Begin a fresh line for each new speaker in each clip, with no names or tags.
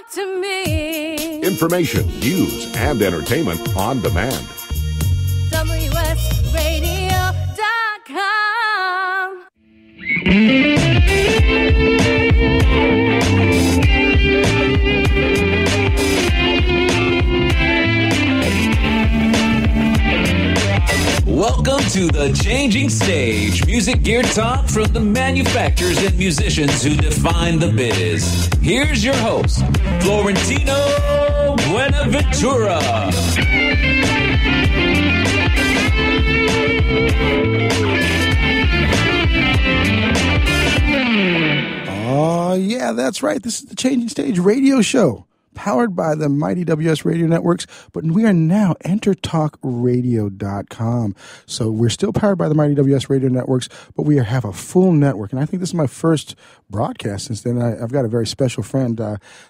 talk to me.
Information, news, and entertainment on demand.
WSRadio.com.
Welcome to The Changing Stage, music gear talk from the manufacturers and musicians who define the biz. Here's your host, Florentino Buenaventura.
Oh, yeah, that's right. This is the Changing Stage radio show, powered by the mighty WS Radio Networks, but we are now entertalkradio.com. So we're still powered by the mighty WS Radio Networks, but we have a full network. And I think this is my first broadcast since then. I've got a very special friend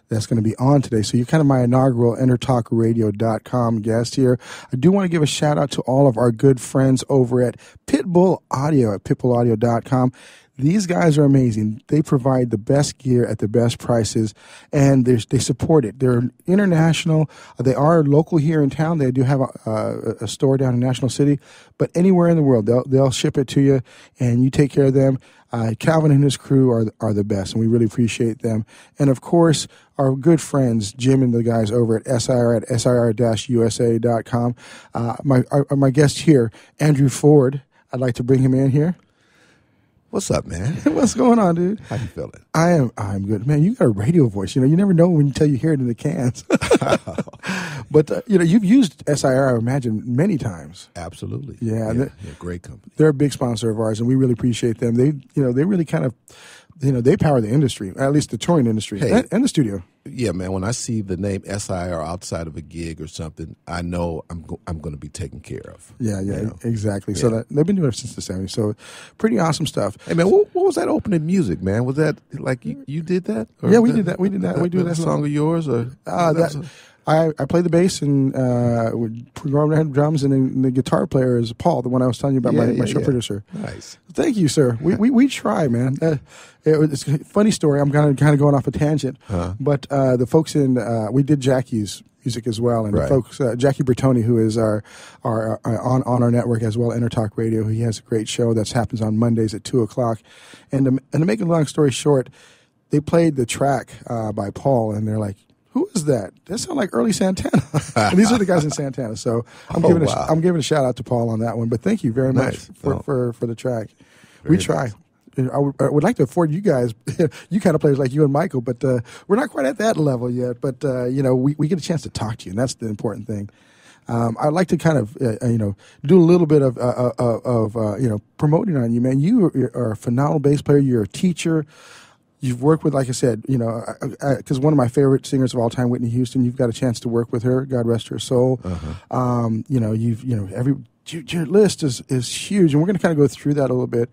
that's going to be on today. So you're kind of my inaugural entertalkradio.com guest here. I do want to give a shout out to all of our good friends over at Pitbull Audio at pitbullaudio.com. These guys are amazing. They provide the best gear at the best prices, and they support it. They're international. They are local here in town. They do have a store down in National City, but anywhere in the world, they'll ship it to you, and you take care of them. Calvin and his crew are the best, and we really appreciate them. And, of course, our good friends, Jim and the guys over at SIR at SIR-USA.com. My guest here, Andrew Ford, I'd like to bring him in here.
What's up, man?
What's going on, dude?
How you feeling?
I'm good, man. You got a radio voice. You know, you never know until you hear it in the cans. But you've used SIR, I imagine, many times.
Absolutely.
Yeah,
great company.
They're a big sponsor of ours, and we really appreciate them. They really kind of, they power the industry, at least the touring industry, and the studio.
Yeah, man. When I see the name SIR outside of a gig or something, I know I'm going to be taken care of.
Yeah, exactly. Yeah. So they've been doing it since the 70s. So pretty awesome stuff.
Hey, man, what was that opening music, man? Was that like you did that?
Or yeah, we did that. We did that. We do that
song of yours, or
I play the bass and program drums, and then the guitar player is Paul, the one I was telling you about, my show producer.
Nice.
Thank you, sir. We try, man. It's a funny story. I'm kind of going off a tangent, but the folks we did Jackie's music as well, and the folks, Jackie Bertoni, who is our on our network as well, Entertalk Radio. He has a great show that happens on Mondays at 2:00. And to make a long story short, they played the track by Paul, and they're like, "Who is that? That sounds like early Santana." And these are the guys in Santana. So I'm giving a shout out to Paul on that one. But thank you very much for the track. We try. Nice. I would like to afford you guys, you kind of players like you and Michael, but we're not quite at that level yet. But we get a chance to talk to you, and that's the important thing. I'd like to kind of do a little bit of promoting on you, man. You are a phenomenal bass player. You're a teacher. You've worked with, like I said, because one of my favorite singers of all time, Whitney Houston. You've got a chance to work with her. God rest her soul. Your list is huge, and we're going to kind of go through that a little bit.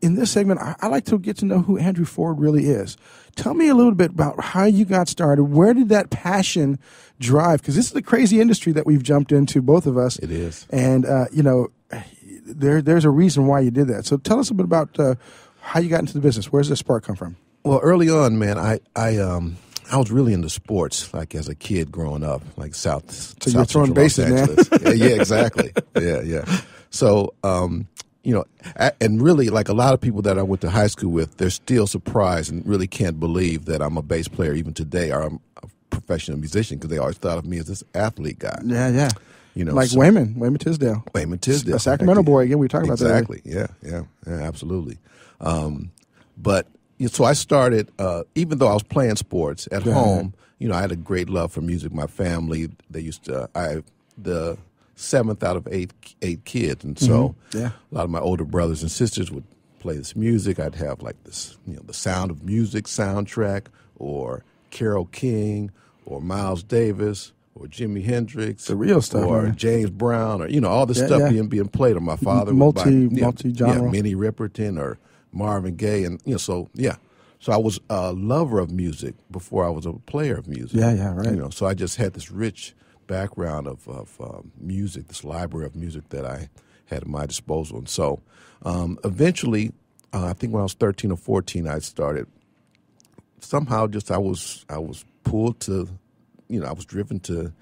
In this segment, I like to get to know who Andrew Ford really is. Tell me a little bit about how you got started. Where did that passion drive? Because this is a crazy industry that we've jumped into, both of us.
It is.
And, there's a reason why you did that. So tell us a bit about how you got into the business. Where's the spark come from?
Well, early on, man, I was really into sports, like as a kid growing up, like South.
So you're throwing bases, man.
Yeah, exactly. Yeah. So, and really, like a lot of people that I went to high school with, they're still surprised and really can't believe that I'm a bass player even today, or I'm a professional musician, because they always thought of me as this athlete guy.
Yeah. Like Wayman Tisdale.
Wayman Tisdale.
A Sacramento boy, again, we talked about that.
Exactly, yeah, absolutely. So I started, even though I was playing sports at home, I had a great love for music. My family, they used to, the seventh out of eight kids, and so a lot of my older brothers and sisters would play this music. I'd have like this, the Sound of Music soundtrack, or Carole King, or Miles Davis, or Jimi Hendrix,
the real stuff,
or
man.
James Brown, or all this stuff being played. Or my father
multi-genre,
Minnie Riperton, or Marvin Gaye, and So I was a lover of music before I was a player of music.
Yeah, right.
So I just had this rich background of music, this library of music that I had at my disposal. And so eventually, I think when I was 13 or 14, I started somehow I was pulled to, I was driven to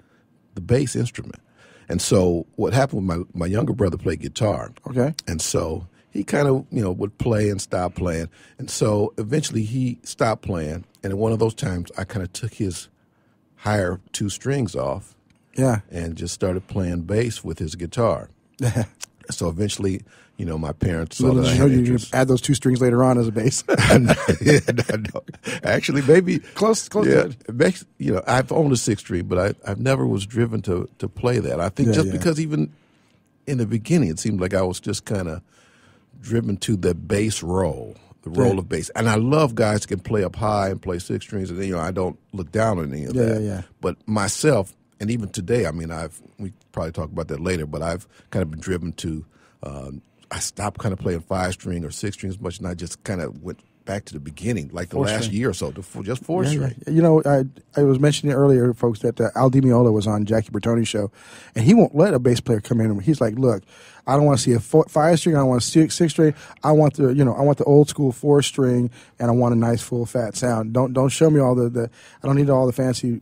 the bass instrument. And so what happened with my younger brother played guitar.
Okay.
And so he kind of, would play and stop playing. And so eventually he stopped playing. And at one of those times, I kind of took his higher 2 strings off.
Yeah.
And just started playing bass with his guitar. So eventually, my parents saw that I had interest.
You add those 2 strings later on as a bass.
No. Actually, maybe
close.
Yeah, I've owned a 6-string, but I've never was driven to play that. I think because even in the beginning, it seemed like I was just kind of driven to the bass role, the role of bass. And I love guys who can play up high and play 6 strings, and I don't look down on any of that.
Yeah.
But myself, and even today, we probably talk about that later, but I've kind of been driven to. I stopped kind of playing 5-string or 6-string as much, and I just kind of went back to the beginning, like the last year or so, to just 4-string.
Yeah. I was mentioning earlier, folks, that Al Di Meola was on Jackie Bertoni's show, and he won't let a bass player come in. He's like, "Look, I don't want to see a 5-string. I don't want a 6-string. I want the old school 4-string, and I want a nice full fat sound. Don't show me all the I don't need all the fancy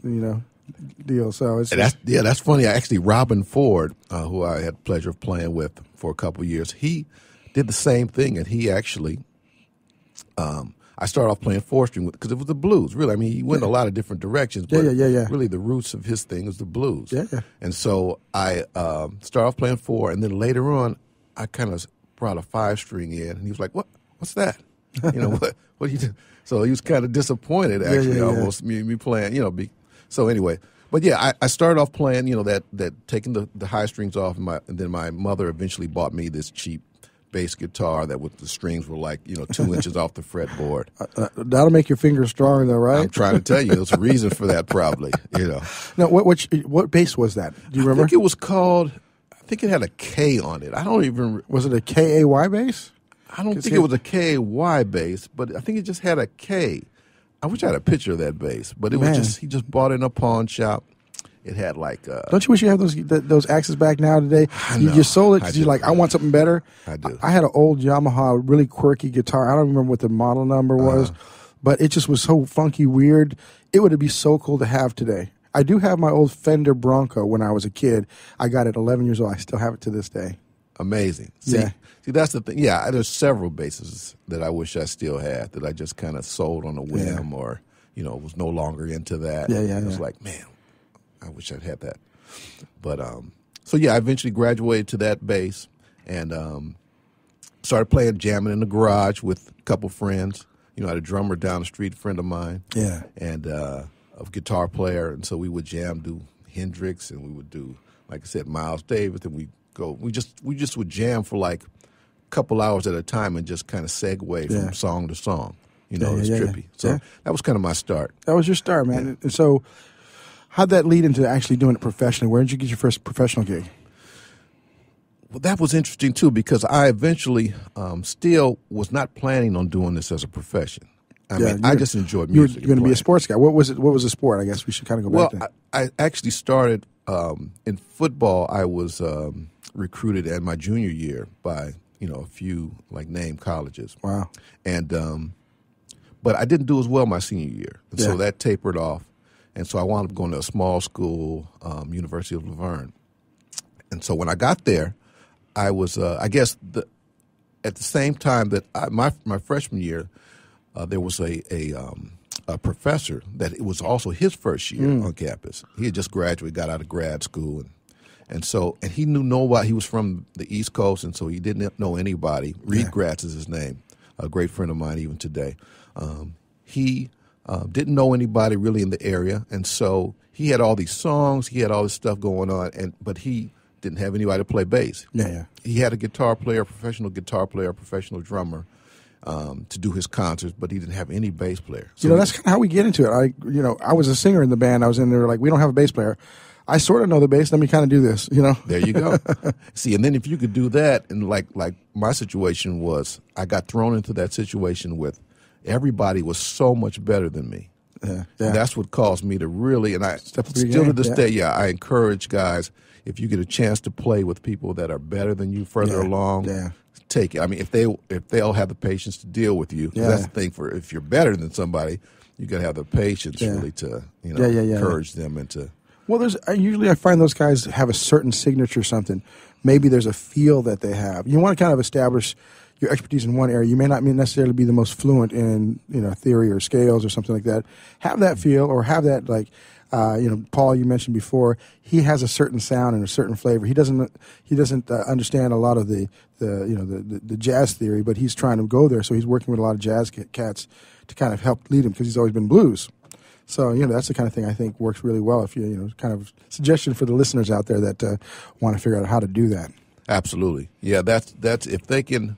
deal." So
that's funny. Actually, Robben Ford, who I had the pleasure of playing with for a couple of years, he did the same thing, and he actually, I started off playing 4-string because it was the blues. Really, he went a lot of different directions. But really, the roots of his thing was the blues. Yeah. And so I started off playing 4, and then later on, I kind of brought a 5-string in, and he was like, "What's that? What are you doing?" So he was kind of disappointed, actually, almost me playing. So anyway, but yeah, I started off playing, that taking the high strings off, and then my mother eventually bought me this cheap bass guitar that the strings were like 2 inches off the fretboard.
That'll make your fingers strong, though, right?
I'm trying to tell you, there's a reason for that, probably.
Now, what bass was that? Do you remember?
I think it was called. I think it had a K on it. I don't even.
Was it a KAY bass?
I don't think it was a KAY bass, but I think it just had a K. I wish I had a picture of that bass, but it was he just bought it in a pawn shop. It had like.
Don't you wish you had those axes back now today?
I know.
You sold it because you're like, I want something better.
I do.
I had an old Yamaha, really quirky guitar. I don't remember what the model number was, but it just was so funky, weird. It would be so cool to have today. I do have my old Fender Bronco when I was a kid. I got it 11 years old. I still have it to this day.
Amazing. See, that's the thing. Yeah, there's several basses that I wish I still had that I just kind of sold on a whim or, was no longer into that. It was like, man, I wish I'd had that. But, I eventually graduated to that bass and started playing, jamming in the garage with a couple friends. I had a drummer down the street, a friend of mine. Yeah. And a guitar player. And so we would jam, do Hendrix, and we would do, like I said, Miles Davis, and we just would jam for like a couple hours at a time and just kind of segue from song to song. It's trippy. So that was kind of my start.
That was your start, man. Yeah. And so how'd that lead into actually doing it professionally? Where did you get your first professional gig?
Well, that was interesting, too, because I eventually still was not planning on doing this as a profession. I just enjoyed music.
You're going to be a sports guy. What was it? What was the sport? I guess we should kind of go back
to. I actually started in football. I was recruited in my junior year by a few name colleges.
Wow.
And but I didn't do as well my senior year, and so that tapered off. And so I wound up going to a small school, University of Laverne. And so when I got there, I was I guess at the same time that my freshman year. There was a professor that it was also his first year on campus. He had just graduated, got out of grad school, and he knew nobody. He was from the East Coast, and so he didn't know anybody. Reed Gratz is his name, a great friend of mine even today. He didn't know anybody really in the area, and so he had all these songs, he had all this stuff going on, but he didn't have anybody to play bass. He had a guitar player, professional drummer. To do his concerts, but he didn't have any bass player.
So that's kind of how we get into it. I was a singer in the band I was in. They were like, we don't have a bass player. I sort of know the bass. Let me kind of do this,
There you go. See, and then if you could do that, and like my situation was, I got thrown into that situation with everybody was so much better than me. And that's what caused me to really, and I still to this day, I encourage guys, if you get a chance to play with people that are better than you further along, take it. I mean, if they'll have the patience to deal with you, that's the thing. For if you're better than somebody, you got to have the patience really to encourage them and to.
Well, usually I find those guys have a certain signature or something. Maybe there's a feel that they have. You want to kind of establish your expertise in one area. You may not necessarily be the most fluent in theory or scales or something like that. Have that feel, or have that Paul, you mentioned before, he has a certain sound and a certain flavor. He doesn't understand a lot of the jazz theory, but he's trying to go there. So he's working with a lot of jazz cats to kind of help lead him, because he's always been blues. So that's the kind of thing I think works really well. If kind of suggestion for the listeners out there that want to figure out how to do that.
Absolutely, yeah. That's if they can.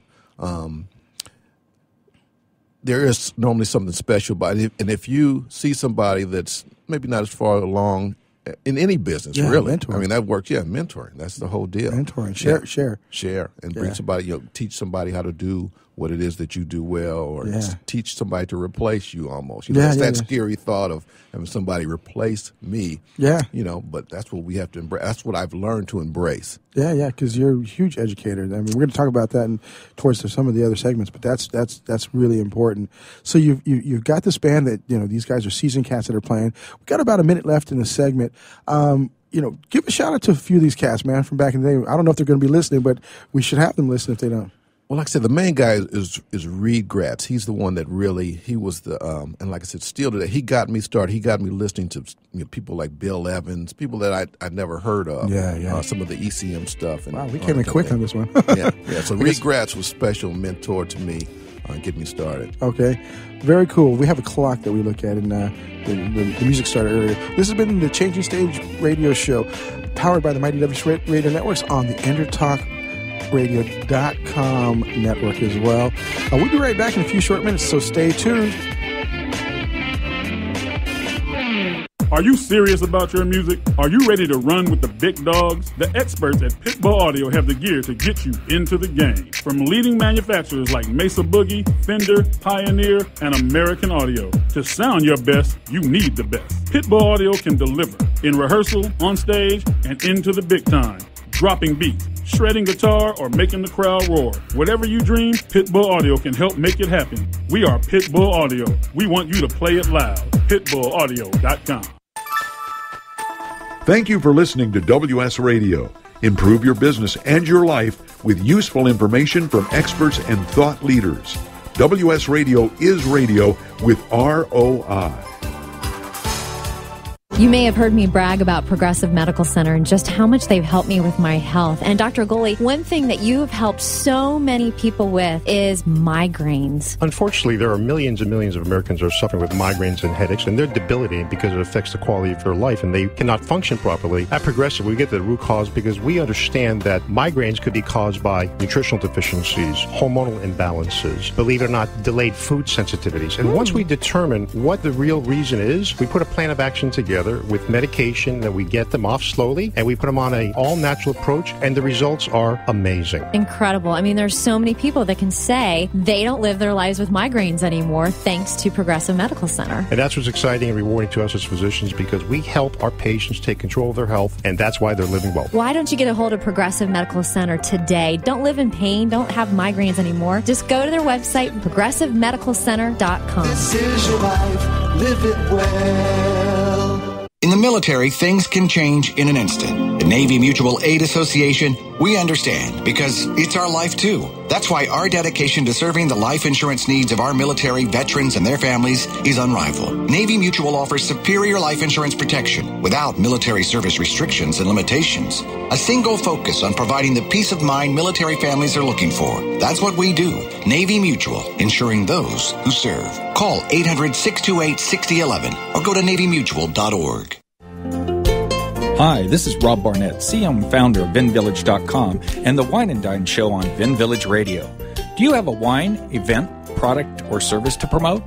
There is normally something special about it, and if you see somebody that's maybe not as far along in any business, really, mentoring. I mean, that works. Yeah, mentoring. That's the whole deal.
Mentoring, share, and bring somebody. Teach somebody how to do what it is that you do well, or teach somebody to replace you almost. That scary thought of having somebody replace me. Yeah. But that's what we have to embrace. That's what I've learned to embrace. Yeah, because you're a huge educator. I mean, we're going to talk about that towards some of the other segments, but that's really important. So you've got this band that, these guys are seasoned cats that are playing. We've got about a minute left in the segment. Give a shout out to a few of these cats, man, from back in the day. I don't know if they're going to be listening, but we should have them listen if they don't.
Well, like I said, the main guy is Reed Gratz. He's the one that he was the, and like I said, still today, he got me started. He got me listening to people like Bill Evans, people that I'd never heard of. Some of the ECM stuff. And,
wow, we came in quick on this one.
yeah. So Reed Gratz was a special mentor to me, getting me started.
Okay, very cool. We have a clock that we look at, and the music started earlier. This has been the Changing Stage radio show, powered by the Mighty W Radio Networks on the EnderTalkRadio.com network as well. We'll be right back in a few short minutes, so stay tuned.
Are you serious about your music? Are you ready to run with the big dogs? The experts at Pitbull Audio have the gear to get you into the game. From leading manufacturers like Mesa Boogie, Fender, Pioneer, and American Audio. To sound your best, you need the best. Pitbull Audio can deliver in rehearsal, on stage, and into the big time. Dropping beats, shredding guitar, or making the crowd roar. Whatever you dream, Pitbull Audio can help make it happen. We are Pitbull Audio. We want you to play it loud. PitbullAudio.com.
Thank you for listening to WS Radio. Improve your business and your life with useful information from experts and thought leaders. WS Radio is radio with ROI.
You may have heard me brag about Progressive Medical Center and just how much they've helped me with my health. And Dr. Goley, one thing that you have helped so many people with is migraines.
Unfortunately, there are millions and millions of Americans who are suffering with migraines and headaches, and they're debilitating because it affects the quality of their life, and they cannot function properly. At Progressive, we get to the root cause because we understand that migraines could be caused by nutritional deficiencies, hormonal imbalances, believe it or not, delayed food sensitivities. And once we determine what the real reason is, we put a plan of action together with medication that we get them off slowly, and we put them on an all-natural approach, and the results are amazing.
Incredible. I mean, there's so many people that can say they don't live their lives with migraines anymore thanks to Progressive Medical Center.
And that's what's exciting and rewarding to us as physicians, because we help our patients take control of their health, and that's why they're living well.
Why don't you get a hold of Progressive Medical Center today? Don't live in pain. Don't have migraines anymore. Just go to their website, progressivemedicalcenter.com.
This is your life. Live it well. In the military, things can change in an instant. At Navy Mutual Aid Association, we understand because it's our life too. That's why our dedication to serving the life insurance needs of our military veterans and their families is unrivaled. Navy Mutual offers superior life insurance protection without military service restrictions and limitations. A single focus on providing the peace of mind military families are looking for. That's what we do. Navy Mutual, insuring those who serve. Call 800-628-6011 or go to NavyMutual.org.
Hi, this is Rob Barnett, CEO and founder of VinVillage.com and the Wine and Dine Show on Vin Village Radio. Do you have a wine, event, product, or service to promote?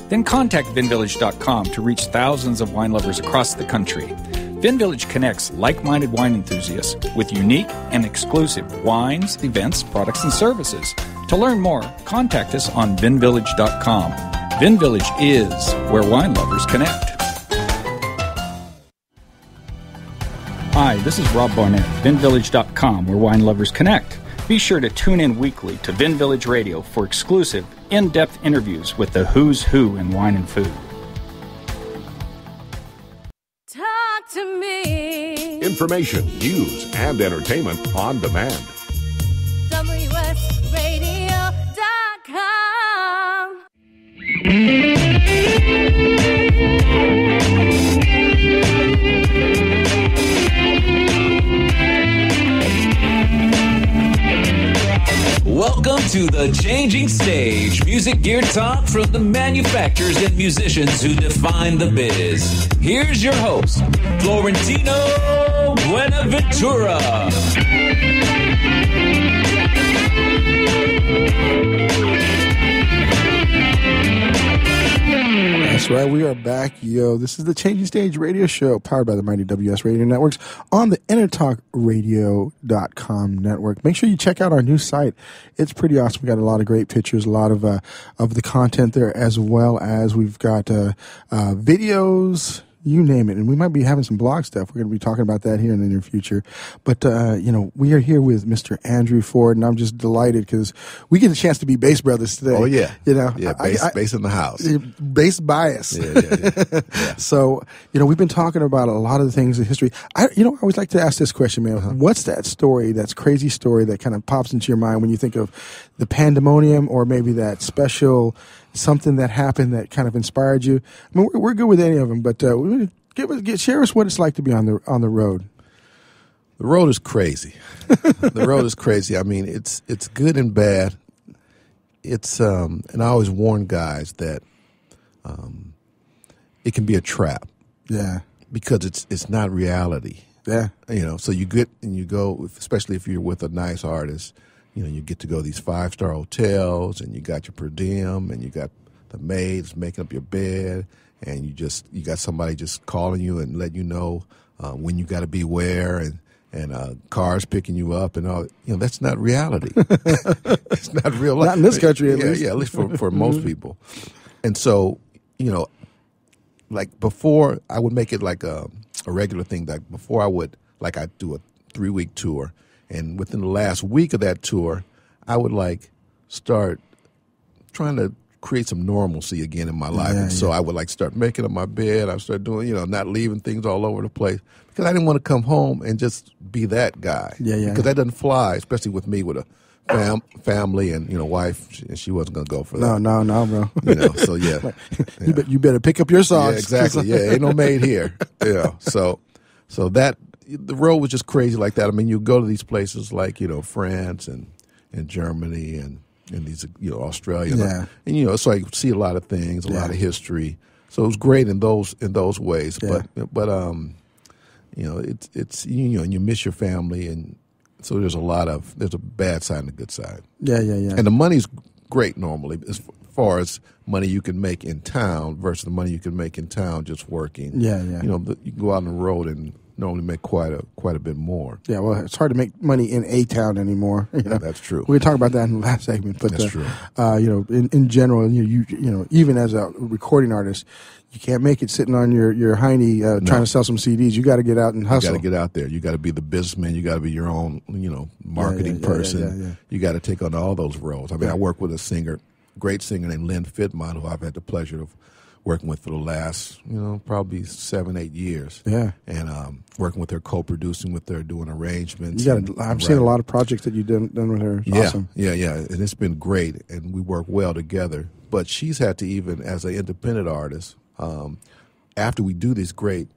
Then contact VinVillage.com to reach thousands of wine lovers across the country. VinVillage connects like-minded wine enthusiasts with unique and exclusive wines, events, products, and services. To learn more, contact us on VinVillage.com. VinVillage is where wine lovers connect. Hi, this is Rob Barnett, VinVillage.com, where wine lovers connect. Be sure to tune in weekly to Vin Village Radio for exclusive, in-depth interviews with the who's who in wine and food.
talk to me.
Information, news, and entertainment on demand.
WSRadio.com.
Welcome to the Changing Stage, music gear talk from the manufacturers and musicians who define the biz. Here's your host, Florentino Buenaventura.
That's right, we are back, yo. This is the Changing Stage radio show powered by the mighty WS Radio Networks on the EnterTalkRadio.com network. Make sure you check out our new site. It's pretty awesome. We got a lot of great pictures, a lot of the content there, as well as we've got videos, you name it. And we might be having some blog stuff. We're going to be talking about that here in the near future. But, we are here with Mr. Andrew Ford, and I'm just delighted because we get a chance to be bass brothers today.
Oh, yeah.
Yeah,
bass in the house.
Bass bias.
Yeah.
So, we've been talking about a lot of the things in history. I always like to ask this question, man. What's that story, that's crazy story that kind of pops into your mind when you think of the pandemonium or maybe that special something that happened that kind of inspired you? I mean, we're good with any of them, but share us what it's like to be on the road.
The road is crazy. The road is crazy. I mean, it's good and bad. It's and I always warn guys that it can be a trap.
Yeah,
because it's not reality.
Yeah,
so you get and you go, especially if you're with a nice artist. You get to go to these 5-star hotels, and you got your per diem, and you got the maids making up your bed, and you got somebody just calling you and letting you know when you got to be where, and cars picking you up, and all. That's not reality. It's not real life.
Not in this country, at least.
Yeah, at least for most people. And so, like before, I would make it like a regular thing. Like before, I'd do a 3-week tour. And within the last week of that tour, I would start trying to create some normalcy again in my life. So I would start making up my bed. I would start doing, not leaving things all over the place because I didn't want to come home and just be that guy. Because that doesn't fly, especially with me with a family and wife, and she wasn't gonna go for that.
No, bro.
So yeah,
you better pick up your socks.
Yeah, exactly. Yeah, ain't no maid here. Yeah, so that. The road was just crazy like that. I mean, you go to these places like France and Germany and these Australia, and so I see a lot of things, a lot of history. So it was great in those ways.
Yeah.
But it's and you miss your family, and so there's a bad side and a good side.
Yeah.
And the money's great normally as far as money you can make in town versus the money you can make in town just working.
Yeah.
You can go out on the road and normally make quite a bit more.
Yeah, well, it's hard to make money in a town anymore.
That's true.
We talked about that in the last segment, but
that's true.
In general, you even as a recording artist, you can't make it sitting on your hiney trying to sell some CDs. You got to get out and hustle.
You got to get out there. You got to be the businessman. You got to be your own, marketing person.
Yeah.
You got to take on all those roles. I mean, I work with a great singer named Lynn Fitmont, who I've had the pleasure of working with for the last, probably 7-8 years.
Yeah.
And working with her, co-producing with her, doing arrangements.
I've seen a lot of projects that you've done with her. It's awesome.
Yeah. And it's been great, and we work well together. But she's had to even, as an independent artist, after we do these great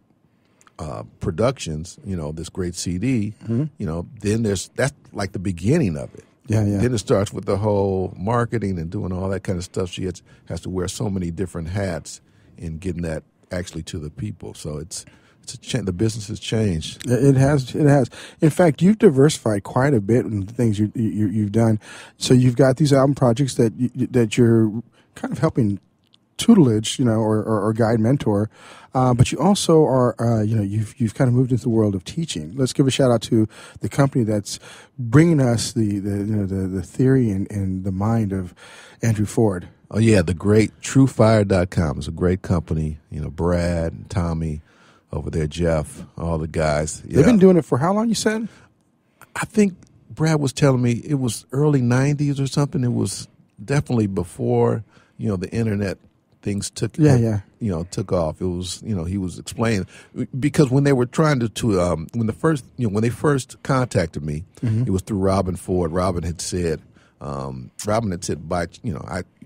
productions, this great CD, then that's like the beginning of it.
Yeah.
Then it starts with the whole marketing and doing all that kind of stuff. She has to wear so many different hats in getting that actually to the people. So the business has changed.
It has. In fact, you've diversified quite a bit in the things you've done. So you've got these album projects that you're kind of helping tutelage, or guide, mentor. But you also are, you've kind of moved into the world of teaching. Let's give a shout out to the company that's bringing us the theory and the mind of Andrew Ford.
Oh yeah, the great TrueFire.com is a great company. Brad and Tommy over there, Jeff, all the guys. Yeah.
They've been doing it for how long, you said?
I think Brad was telling me it was early 90s or something. It was definitely before, the internet things took took off. It was he was explaining, because when they were trying to when they first contacted me, it was through Robben Ford. Robben had said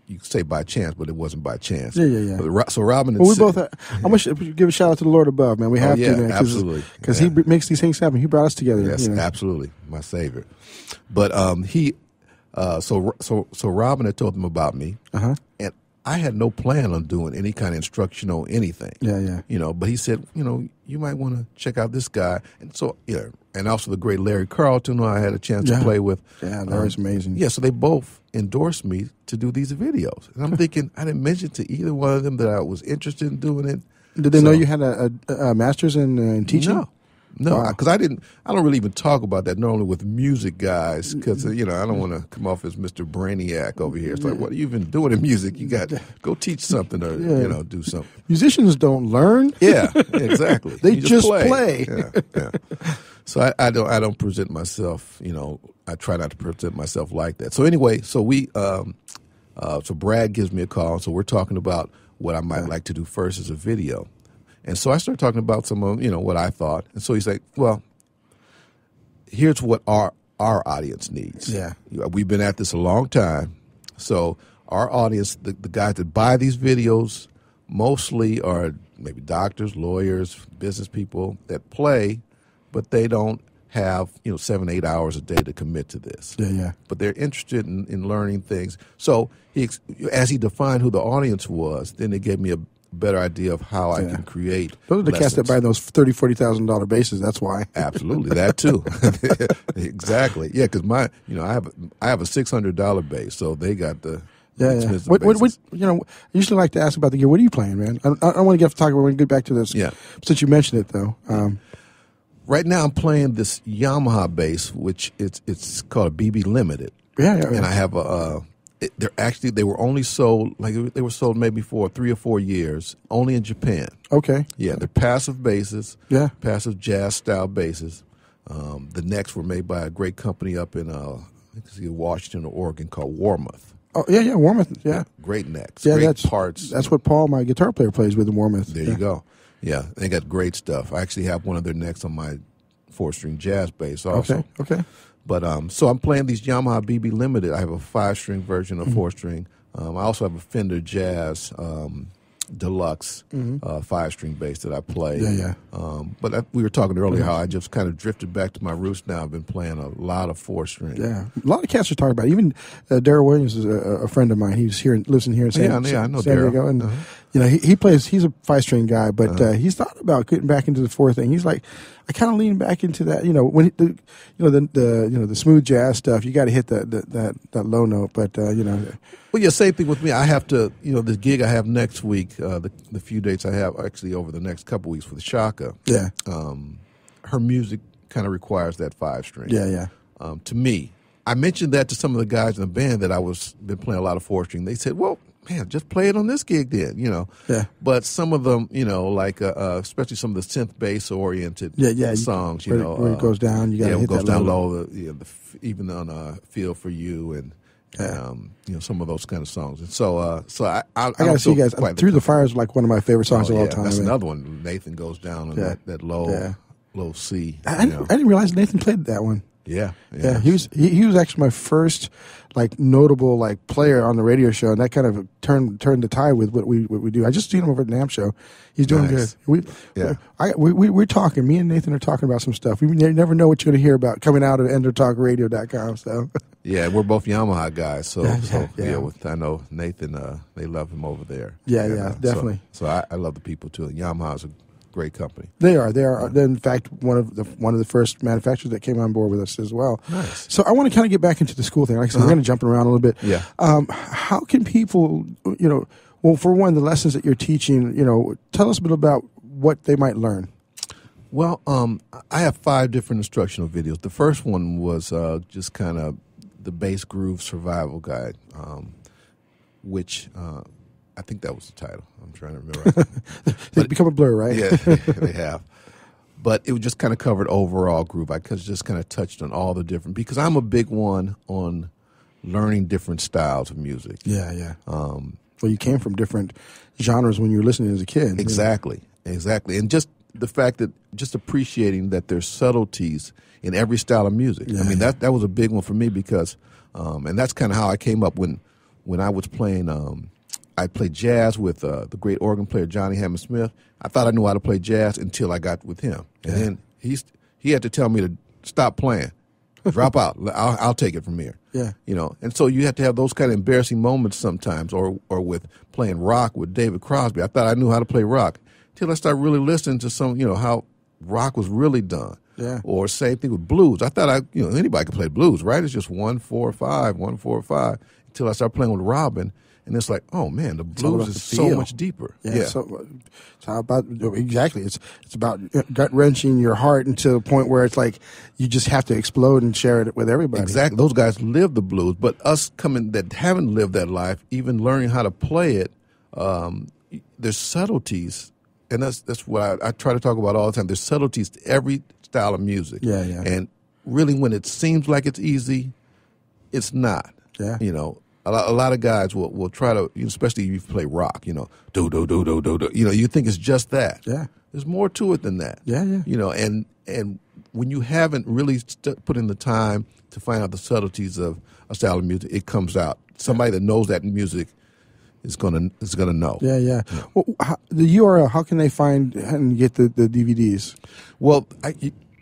you could say by chance, but it wasn't by chance.
Yeah.
So Robben
we both. I must give a shout out to the Lord above, man. We have to, man.
Absolutely,
because He makes these things happen. He brought us together.
Yes, absolutely, my Savior. But so Robben had told them about me, and I had no plan on doing any kind of instructional anything.
Yeah.
But he said, you might want to check out this guy, and so and also the great Larry Carlton, who I had a chance to play with.
Yeah, Larry's amazing.
Yeah, so they both endorsed me to do these videos, and I'm thinking I didn't mention to either one of them that I was interested in doing it.
Did they know you had a master's in teaching?
No, because I don't really even talk about that normally with music guys, because I don't want to come off as Mr. Brainiac over here. It's like, what are you even doing in music? You got go teach something or do something.
Musicians don't learn.
Yeah, exactly.
They just play.
Yeah. So I don't present myself. I try not to present myself like that. So anyway, so so Brad gives me a call. So we're talking about what I might like to do first as a video. And so I started talking about some of, what I thought. And so he's like, well, here's what our audience needs.
Yeah.
We've been at this a long time. So our audience, the guys that buy these videos, mostly are maybe doctors, lawyers, business people that play, but they don't have, 7-8 hours a day to commit to this.
Yeah.
But they're interested in learning things. So as he defined who the audience was, then it gave me a better idea of how I can create.
Those are the cats that buy those $30,000-$40,000 basses. That's why.
Absolutely, that too. Exactly. Yeah, because I have a $600 bass, so they got the expensive basses.
I usually like to ask about the gear. What are you playing, man? I don't want to get to talk about. We're going to get back to this.
Yeah.
Since you mentioned it, though.
Right now, I'm playing this Yamaha bass, which it's called a BB Limited.
Yeah.
And I have they were only sold, they were sold maybe for 3 or 4 years, only in Japan.
Okay.
Yeah, they're passive basses.
Yeah.
Passive jazz style basses. The necks were made by a great company up in Washington or Oregon called Warmouth.
Oh yeah, Warmouth. Yeah.
Great necks.
Yeah,
great parts.
That's what Paul, my guitar player, plays with in Warmouth.
There you go. Yeah, they got great stuff. I actually have one of their necks on my 4-string jazz bass also.
Okay.
But so I'm playing these Yamaha BB Limited. I have a 5-string version of 4-string. I also have a Fender Jazz Deluxe 5-string bass that I play.
Yeah.
But we were talking earlier how I just kind of drifted back to my roots now. I've been playing a lot of 4-string.
Yeah, a lot of cats are talking about it. Even Jarreau Williams is a friend of mine. Lives here in San
I know
San Diego. And he plays. He's a 5-string guy, but he's thought about getting back into the 4 thing. He's like, I kind of lean back into that. When the smooth jazz stuff, you got to hit that low note. But
Well, yeah, same thing with me. I have to, the gig I have next week, the few dates I have actually over the next couple weeks with Chaka.
Yeah.
Her music kind of requires that 5-string.
Yeah.
To me, I mentioned that to some of the guys in the band that been playing a lot of 4-string. They said, well, man, just play it on this gig then,
Yeah.
But some of them, especially some of the synth bass oriented songs,
where it goes down, you got to hit
goes
that
down
low.
Even on Feel for You and some of those kind of songs. And so I
got to see you guys. Through the Fire is like one of my favorite songs of all time.
That's another one. Nathan goes down on that low C.
I didn't realize Nathan played that one.
Yeah.
He was actually my first notable player on the radio show, and that kind of turned the tide with what we do. I just seen him over at the NAMM show. He's doing
nice.
good. We're talking. Me and Nathan are talking about some stuff. We never know what you're going to hear about coming out of EnderTalkRadio.com. So
yeah, we're both Yamaha guys. So I know Nathan. They love him over there.
Yeah, definitely.
So I love the people too. Yamaha's a great company.
They are. They're in fact one of the first manufacturers that came on board with us as well.
Nice.
So I want to kind of get back into the school thing. Like I said, we're going to jump around a little bit.
Yeah.
How can people, well, for one, the lessons that you're teaching, tell us a bit about what they might learn.
Well, I have 5 different instructional videos. The first one was just kind of the bass groove survival guide, which I think that was the title. I'm trying to remember.
They've become a blur, right?
Yeah, they have. But it just kind of covered overall groove. I just kind of touched on all the different, because I'm a big one on learning different styles of music.
Yeah. Well, you came from different genres when you were listening as a kid.
Exactly. And just the fact that just appreciating that there's subtleties in every style of music. I mean, that was a big one for me because, and that's kind of how I came up when I was playing, I played jazz with the great organ player Johnny Hammond Smith. I thought I knew how to play jazz until I got with him. And then he had to tell me to stop playing. Drop out. I'll take it from here.
Yeah.
And so you have to have those kind of embarrassing moments sometimes, or with playing rock with David Crosby. I thought I knew how to play rock until I started really listening to some, how rock was really done.
Yeah.
Or same thing with blues. I thought anybody could play blues, right? It's just 1-4-5, 1-4-5. Until I started playing with Robben. And it's like, oh man, the blues is so much deeper.
Yeah. So how about exactly? It's about gut wrenching your heart into the point where it's like you just have to explode and share it with everybody.
Exactly. Those guys live the blues, but us coming that haven't lived that life, even learning how to play it, there's subtleties, and that's what I try to talk about all the time. There's subtleties to every style of music.
Yeah.
And really, when it seems like it's easy, it's not.
Yeah.
A lot of guys will try to, especially if you play rock, do. You think it's just that.
Yeah.
There's more to it than that.
Yeah.
And when you haven't really put in the time to find out the subtleties of a style of music, it comes out. Somebody that knows that music is gonna know.
Yeah. Well, the URL, how can they find and get the DVDs?
Well,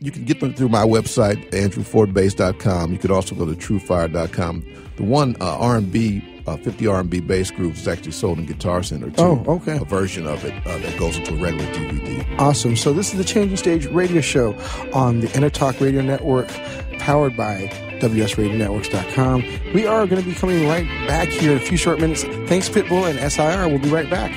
you can get them through my website, andrewfordbass.com. You could also go to truefire.com. The one R&B, 50 R&B bass groups is actually sold in Guitar Center, too.
Oh, okay.
A version of it that goes into a regular DVD.
Awesome. So this is the Changing Stage radio show on the Intertalk Radio Network, powered by WSRadioNetworks.com. We are going to be coming right back here in a few short minutes. Thanks, Pitbull and SIR. We'll be right back.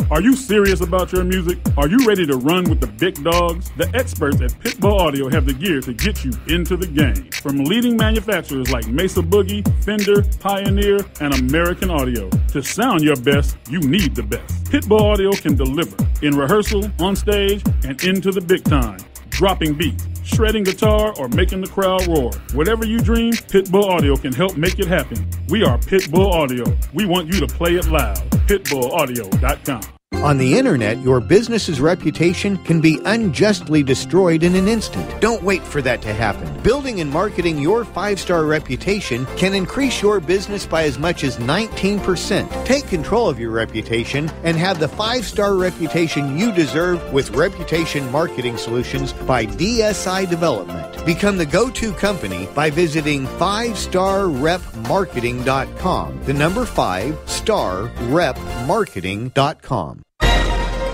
Are you serious about your music? Are you ready to run with the big dogs? The experts at Pitbull Audio have the gear to get you into the game. From leading manufacturers like Mesa Boogie, Fender, Pioneer, and American Audio. To sound your best, you need the best. Pitbull Audio can deliver in rehearsal, on stage, and into the big time. Dropping beats, shredding guitar, or making the crowd roar. Whatever you dream, Pitbull Audio can help make it happen. We are Pitbull Audio. We want you to play it loud. PitbullAudio.com.
On the internet, your business's reputation can be unjustly destroyed in an instant. Don't wait for that to happen. Building and marketing your 5-star reputation can increase your business by as much as 19%. Take control of your reputation and have the 5-star reputation you deserve with Reputation Marketing Solutions by DSI Development. Become the go-to company by visiting 5starrepmarketing.com. The number 5starrepmarketing.com.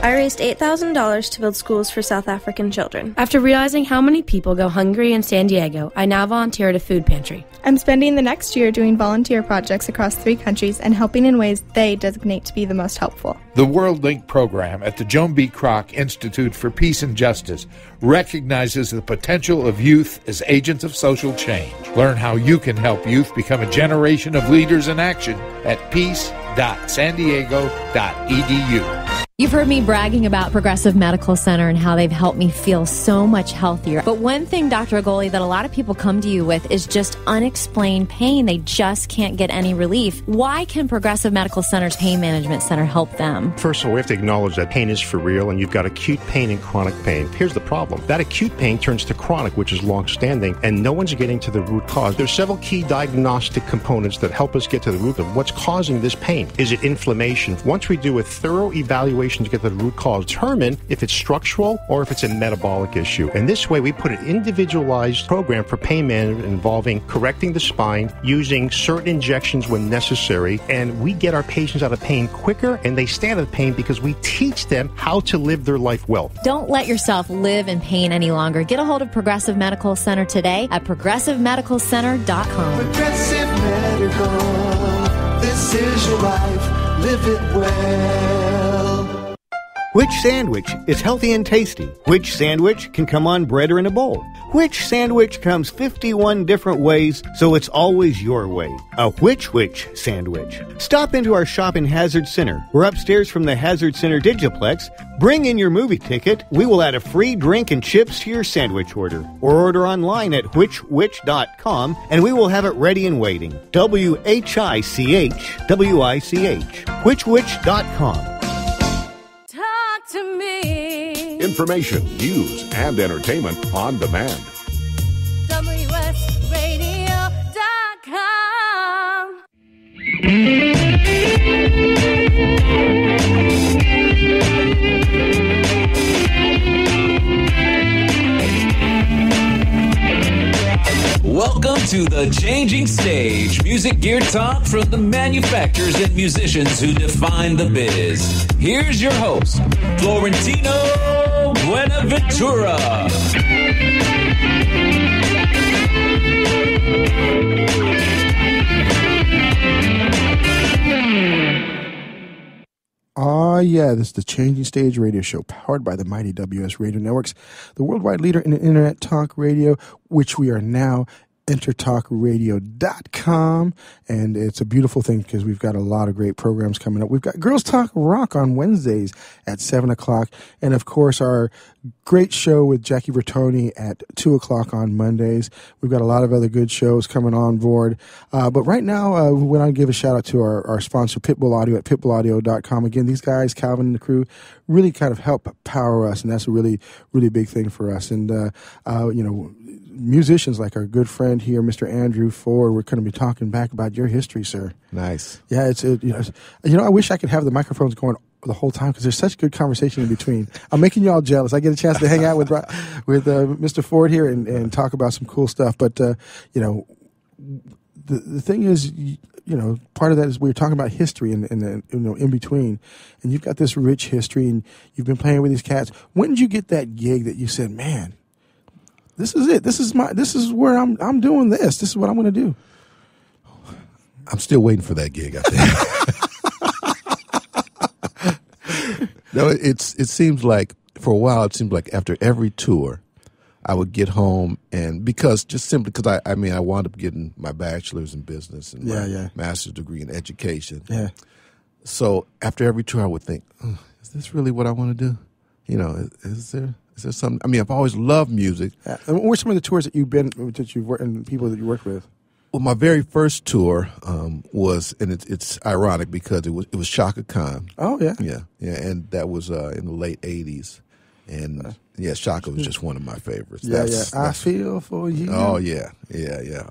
I raised $8,000 to build schools for South African children.
After realizing how many people go hungry in San Diego, I now volunteer at a food pantry.
I'm spending the next year doing volunteer projects across 3 countries and helping in ways they designate to be the most helpful.
The World Link program at the Joan B. Kroc Institute for Peace and Justice recognizes the potential of youth as agents of social change. Learn how you can help youth become a generation of leaders in action at peace.sandiego.edu.
You've heard me bragging about Progressive Medical Center and how they've helped me feel so much healthier. But one thing, Dr. Agoli, that a lot of people come to you with is just unexplained pain. They just can't get any relief. Why can Progressive Medical Center's Pain Management Center help them?
First of all, we have to acknowledge that pain is for real, and you've got acute pain and chronic pain. Here's the problem. That acute pain turns to chronic, which is long-standing, and no one's getting to the root cause. There's several key diagnostic components that help us get to the root of what's causing this pain. Is it inflammation? Once we do a thorough evaluation to get to the root cause, determine if it's structural or if it's a metabolic issue. And this way, we put an individualized program for pain management involving correcting the spine, using certain injections when necessary, and we get our patients out of pain quicker, and they stay out of pain because we teach them how to live their life well.
Don't let yourself live in pain any longer. Get a hold of Progressive Medical Center today at progressivemedicalcenter.com.
Progressive Medical, this is your life. Live it well.
Which sandwich is healthy and tasty? Which sandwich can come on bread or in a bowl? Which sandwich comes 51 different ways, so it's always your way? A which sandwich. Stop into our shop in Hazard Center. We're upstairs from the Hazard Center Digiplex. Bring in your movie ticket. We will add a free drink and chips to your sandwich order. Or order online at which.com, and we will have it ready and waiting. WHICH. Which.com.
Talk to me.
Information, news, and entertainment on demand.
WSRadio.com.
Welcome to the Changing Stage, music gear talk from the manufacturers and musicians who define the biz. Here's your host, Florentino Buenaventura.
Oh, yeah, this is the Changing Stage radio show powered by the mighty WS Radio Networks, the worldwide leader in internet talk radio, which we are now entertalkradio.com, and it's a beautiful thing because we've got a lot of great programs coming up. We've got Girls Talk Rock on Wednesdays at 7 o'clock, and of course our great show with Jackie Bertoni at 2 o'clock on Mondays. We've got a lot of other good shows coming on board, but right now we want to give a shout out to our sponsor Pitbull Audio at pitbullaudio.com. Again, these guys, Calvin and the crew, really kind of help power us, and that's a really, really big thing for us. And musicians like our good friend here, Mr. Andrew Ford, we're going to be talking back about your history, sir.
Nice.
Yeah, I wish I could have the microphones going the whole time because there's such good conversation in between. I'm making y'all jealous. I get a chance to hang out with Mr. Ford here and talk about some cool stuff. But the thing is, part of that is we're talking about history and in between, and you've got this rich history, and you've been playing with these cats. When did you get that gig that you said, man, this is it. This is where I'm doing this. This is what I'm going to do.
I'm still waiting for that gig, I think. No, it seems like for a while, it seemed like after every tour, I would get home because I wound up getting my bachelor's in business and my master's degree in education.
Yeah.
So after every tour, I would think, is this really what I want to do? Is there something? I mean, I've always loved music.
Yeah. And what were some of the tours that you've worked and people that you worked with?
Well, my very first tour was, and it's ironic because it was Chaka Khan.
Oh yeah,
yeah, and that was in the late '80s, and Chaka was just one of my favorites.
That's I feel for you.
Oh yeah,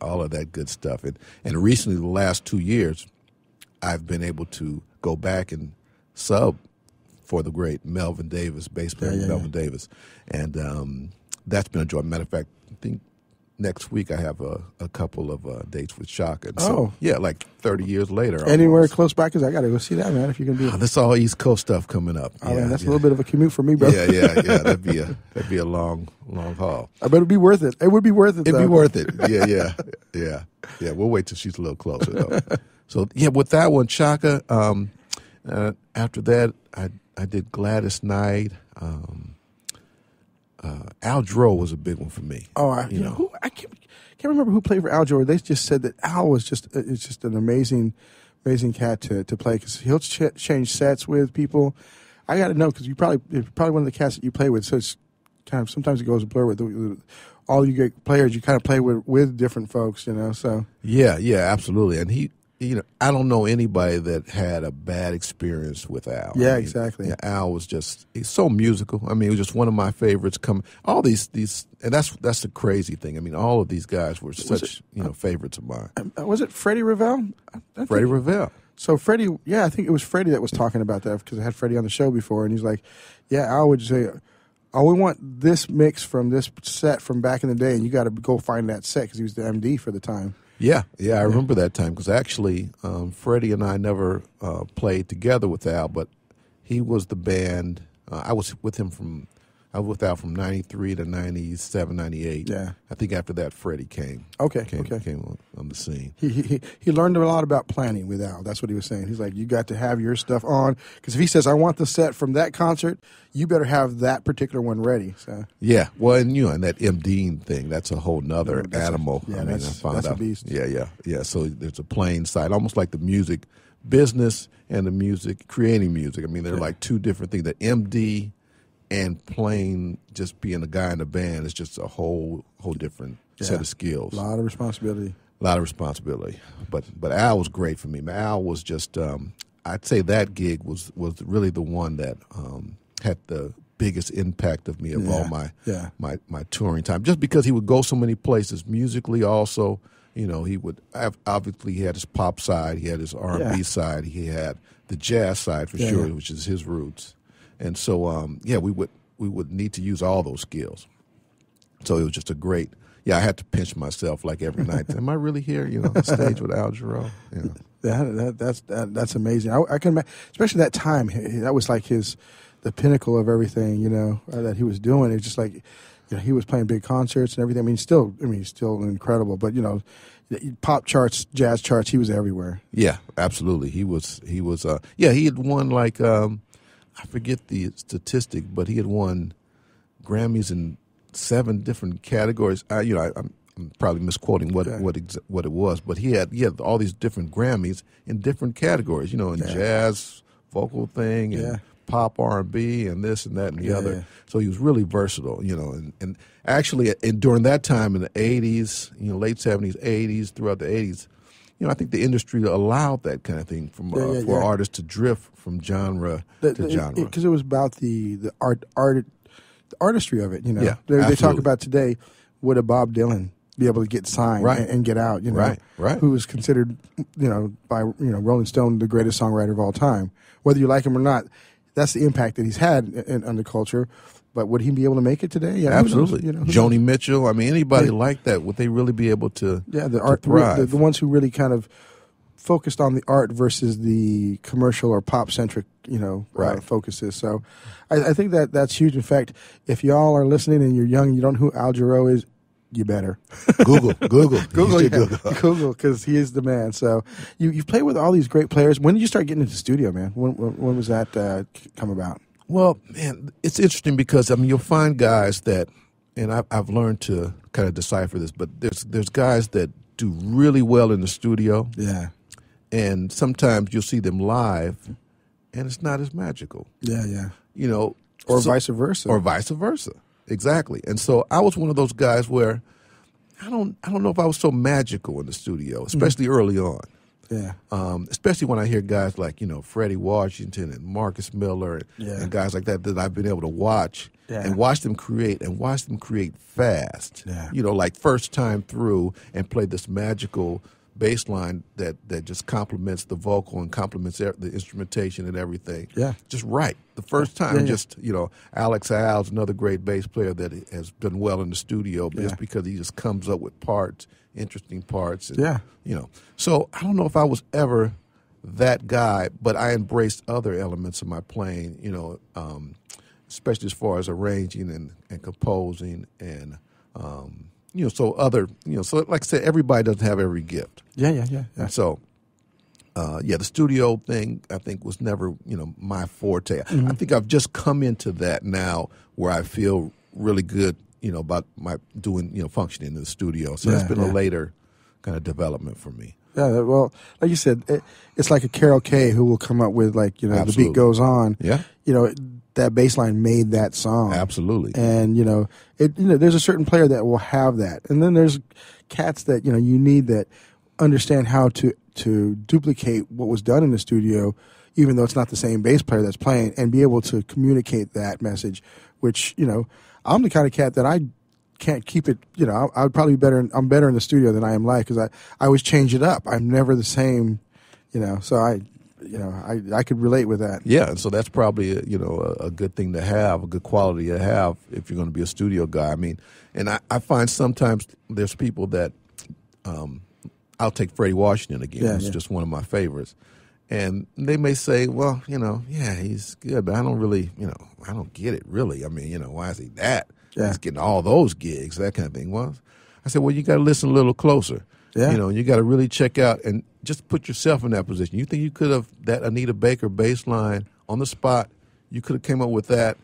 all of that good stuff. And recently, the last 2 years, I've been able to go back and sub for the great Melvin Davis, bass player Melvin Davis, and that's been a joy. Matter of fact, I think next week I have a couple of dates with Chaka. And so, like 30 years later.
Anywhere
almost.
Close by, because I got to go see that, man, if you can do it.
That's all East Coast stuff coming up.
Oh, man, that's a little bit of a commute for me, bro.
Yeah. That'd be a long haul.
But it'd be worth it. It would be worth it,
It'd be worth it. Yeah. We'll wait till she's a little closer, though. So, with that one, Chaka, after that, I did Gladys Knight. Al Jarreau was a big one for me.
Oh, I can't remember who played for Al Jarreau. They just said that Al was just an amazing cat to play because he'll change sets with people. I got to know because you're probably one of the cats that you play with. So it's kind of sometimes it goes a blur with all you great players. You kind of play with different folks, So
yeah, absolutely. And he. I don't know anybody that had a bad experience with Al.
Yeah, exactly.
Al was he's so musical. I mean, he was just one of my favorites. All these, and that's the crazy thing. I mean, all of these guys were such favorites of mine.
Was it Freddie Ravel?
Freddie Ravel.
So Freddie, I think it was Freddie that was talking about that because I had Freddie on the show before, and he's like, Al would say, "Oh, we want this mix from this set from back in the day, and you got to go find that set," because he was the MD for the time.
Yeah, I remember that time because actually Freddie and I never played together with Al, but he was the band. I was with him from I was with Al from 93 to 97, 98.
Yeah.
I think after that, Freddie came. Came on the scene.
He learned a lot about planning with Al. That's what he was saying. He's like, you got to have your stuff on, because if he says, I want the set from that concert, you better have that particular one ready. So
yeah, well, and that MDing thing, that's a whole nother animal.
That's a beast.
Yeah. So there's a playing side, almost like the music business and the music, creating music. I mean, they're like two different things. The MD and playing, just being a guy in a band, is just a whole different set of skills.
A lot of responsibility.
But Al was great for me. Al was just, I'd say that gig was really the one that had the biggest impact of me of all my touring time. Just because he would go so many places musically, also. You know, he would obviously, he had his pop side, he had his R&B side, he had the jazz side for sure, which is his roots. And so, we would need to use all those skills. So it was just a great. I had to pinch myself like every night. Am I really here? On stage with Al Jarreau?
That's amazing. I can imagine, especially that time. That was like the pinnacle of everything. That he was doing. It's just like, he was playing big concerts and everything. I mean, he's still incredible. But pop charts, jazz charts, he was everywhere.
Yeah, absolutely. He was. He had won like. I forget the statistic, but he had won Grammys in 7 different categories. I'm probably misquoting what it was, but he had all these different Grammys in different categories. In jazz, vocal thing, and pop R&B, and this and that and the other. So he was really versatile. And actually, during that time in the 80s, late 70s, 80s, throughout the 80s. I think the industry allowed that kind of thing for artists to drift from genre to genre.
Because it was about the artistry of it.
They
talk about today, would a Bob Dylan be able to get signed and get out?
Right.
Who was considered, by Rolling Stone the greatest songwriter of all time. Whether you like him or not, that's the impact that he's had on the culture. But would he be able to make it today? Yeah,
absolutely. Joni Mitchell. I mean, anybody like that, would they really be able to?
Yeah, the art, the ones who really kind of focused on the art versus the commercial or pop centric, focuses. So, I think that's huge. In fact, if y'all are listening and you're young, and you don't know who Al Jarreau is, you better
Google,
because he is the man. So, you played with all these great players. When did you start getting into the studio, man? When was that come about?
Well, man, it's interesting because you'll find guys that, and I've learned to kind of decipher this, but there's guys that do really well in the studio.
Yeah.
And sometimes you'll see them live, and it's not as magical.
Yeah.
Or
vice versa.
Or vice versa. Exactly. And so I was one of those guys where I don't know if I was so magical in the studio, especially early on.
Yeah.
Especially when I hear guys like, Freddie Washington and Marcus Miller and guys like that I've been able to watch and watch them create fast.
Yeah.
Like first time through and play this magical bass line that just complements the vocal and complements the instrumentation and everything.
Yeah.
Just right. The first time, Alex Al's another great bass player that has done well in the studio just because he just comes up with interesting parts. And, So I don't know if I was ever that guy, but I embraced other elements of my playing, especially as far as arranging and composing and, so like I said, everybody doesn't have every gift.
Yeah.
So, the studio thing, I think, was never, my forte.
Mm-hmm.
I think I've just come into that now where I feel really good, about my doing, functioning in the studio. So it's been a later kind of development for me.
Yeah, well, like you said, it's like a Carol Kay who will come up with
Absolutely.
The beat goes on.
Yeah.
That bass line made that song.
Absolutely.
And, there's a certain player that will have that. And then there's cats that, you need that understand how to duplicate what was done in the studio, even though it's not the same bass player that's playing, and be able to communicate that message, which, I'm the kind of cat that I can't keep it, I would probably be better. I'm better in the studio than I am live because I always change it up. I'm never the same, so I could relate with that.
Yeah, and so that's probably a good thing to have, a good quality to have if you're going to be a studio guy. I mean, and I find sometimes there's people that I'll take Freddie Washington again. It's just one of my favorites. And they may say, well, yeah, he's good, but I don't really, I don't get it really. I mean, why is he that? Yeah. He's getting all those gigs, that kind of thing. Well, I said, well, you got to listen a little closer. Yeah. You got to really check out and just put yourself in that position. You think you could have that Anita Baker bass line on the spot, you could have came up with that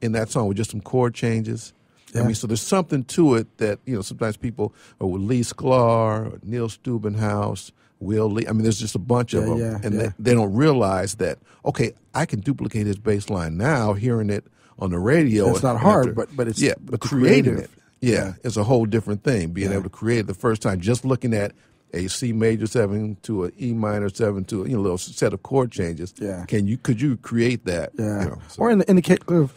in that song with just some chord changes. Yeah. I mean, so there's something to it that, sometimes people, or with Lee Sklar, or Neil Steubenhaus, Will Lee, I mean, there's just a bunch of them. And they don't realize that, okay, I can duplicate his bass line now, hearing it on the radio.
It's not hard, but it's
but creating it. Yeah, it's a whole different thing. Being able to create it the first time, just looking at a C major 7 to a E minor 7 to a little set of chord changes. Yeah, could you create that?
Yeah, or in the case of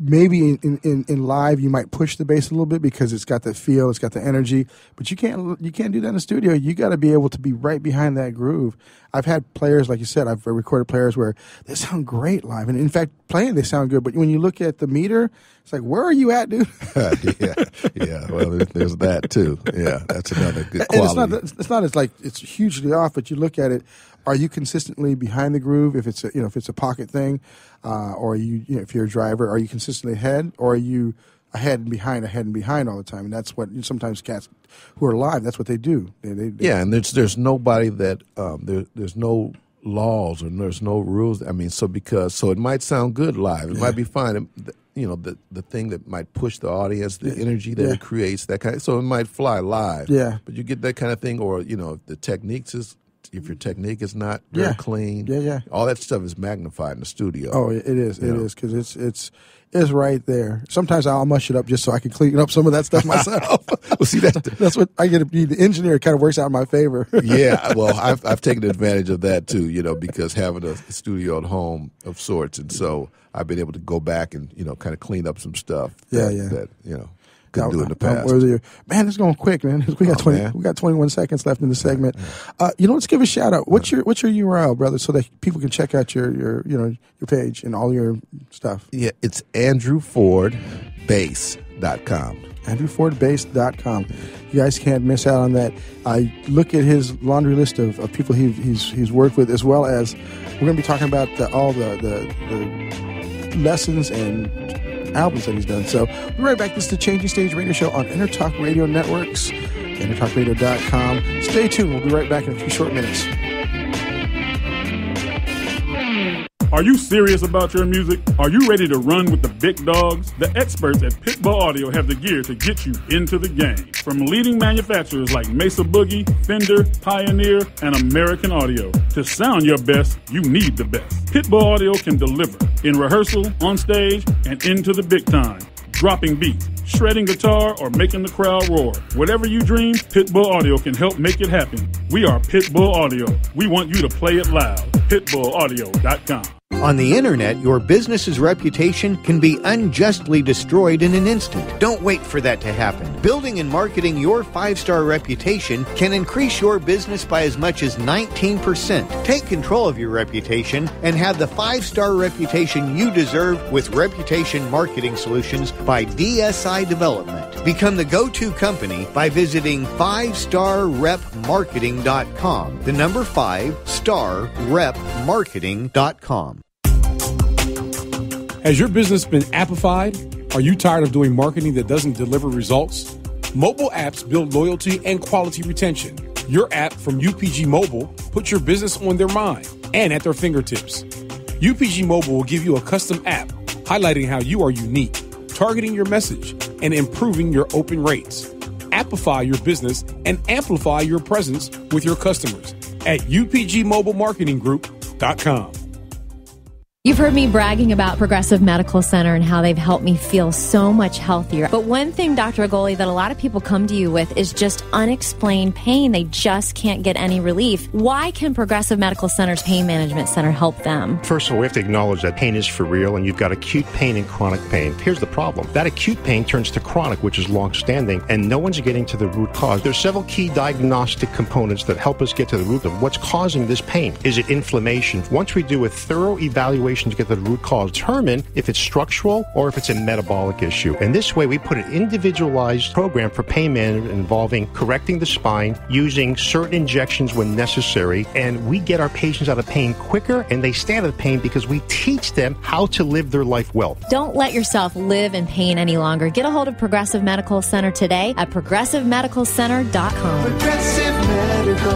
maybe in live you might push the bass a little bit because it's got the feel, it's got the energy, but you can't do that in the studio. You got to be able to be right behind that groove. I've had players, like you said, I've recorded players where they sound great live, and in fact, playing they sound good. But when you look at the meter, it's like, where are you at, dude?
yeah. Well, there's that too. Yeah, that's another good quality.
And it's not as like it's hugely off, but you look at it. Are you consistently behind the groove? If it's a pocket thing, or if you're a driver, are you consistently ahead, or are you ahead and behind all the time? And that's what sometimes cats who are live, that's what they do. They
and there's nobody that there's no laws or there's no rules. I mean, so it might sound good live, it might be fine. The thing that might push the audience, the energy that it creates, that kind of, so it might fly live. Yeah, but you get that kind of thing, or if the techniques is. If your technique is not very clean, all that stuff is magnified in the studio.
Oh, it is. It is because it's right there. Sometimes I'll mush it up just so I can clean up some of that stuff myself.
Well, see,
that's what I get to be. The engineer kind of works out in my favor.
Yeah, well, I've taken advantage of that too. Because having a studio at home of sorts, and so I've been able to go back and kind of clean up some stuff. That couldn't do in the past.
Man, it's going quick, man. We got 21 seconds left in the segment. Let's give a shout out. What's your URL, brother, so that people can check out your page and all your stuff?
Yeah, it's AndrewFordBass.com.
AndrewFordBass.com. You guys can't miss out on that. I look at his laundry list of people he's worked with, as well as we're going to be talking about all the lessons and albums that he's done. So we'll be right back. This is the Changing Stage Radio Show on Intertalk Radio Networks, intertalkradio.com. Stay tuned. We'll be right back in a few short minutes.
Are you serious about your music? Are you ready to run with the big dogs? The experts at Pitbull Audio have the gear to get you into the game. From leading manufacturers like Mesa Boogie, Fender, Pioneer, and American Audio. To sound your best, you need the best. Pitbull Audio can deliver in rehearsal, on stage, and into the big time. Dropping beats, shredding guitar, or making the crowd roar. Whatever you dream, Pitbull Audio can help make it happen. We are Pitbull Audio. We want you to play it loud. PitbullAudio.com.
On the internet, your business's reputation can be unjustly destroyed in an instant. Don't wait for that to happen. Building and marketing your 5-star reputation can increase your business by as much as 19%. Take control of your reputation and have the 5-star reputation you deserve with Reputation Marketing Solutions by DSI Development. Become the go-to company by visiting 5starrepmarketing.com. The number 5starrepmarketing.com.
Has your business been appified? Are you tired of doing marketing that doesn't deliver results? Mobile apps build loyalty and quality retention. Your app from UPG Mobile puts your business on their mind and at their fingertips. UPG Mobile will give you a custom app highlighting how you are unique, targeting your message, and improving your open rates. Appify your business and amplify your presence with your customers at upgmobilemarketinggroup.com.
You've heard me bragging about Progressive Medical Center and how they've helped me feel so much healthier. But one thing, Dr. Agoli, that a lot of people come to you with is just unexplained pain. They just can't get any relief. Why can Progressive Medical Center's Pain Management Center help them?
First of all, we have to acknowledge that pain is for real, and you've got acute pain and chronic pain. Here's the problem. That acute pain turns to chronic, which is long-standing, and no one's getting to the root cause. There's several key diagnostic components that help us get to the root of what's causing this pain. Is it inflammation? Once we do a thorough evaluation evaluation to get to the root cause, determine if it's structural or if it's a metabolic issue. And this way, we put an individualized program for pain management involving correcting the spine, using certain injections when necessary, and we get our patients out of pain quicker, and they stay out of pain because we teach them how to live their life well.
Don't let yourself live in pain any longer. Get a hold of Progressive Medical Center today at progressivemedicalcenter.com.
Progressive Medical,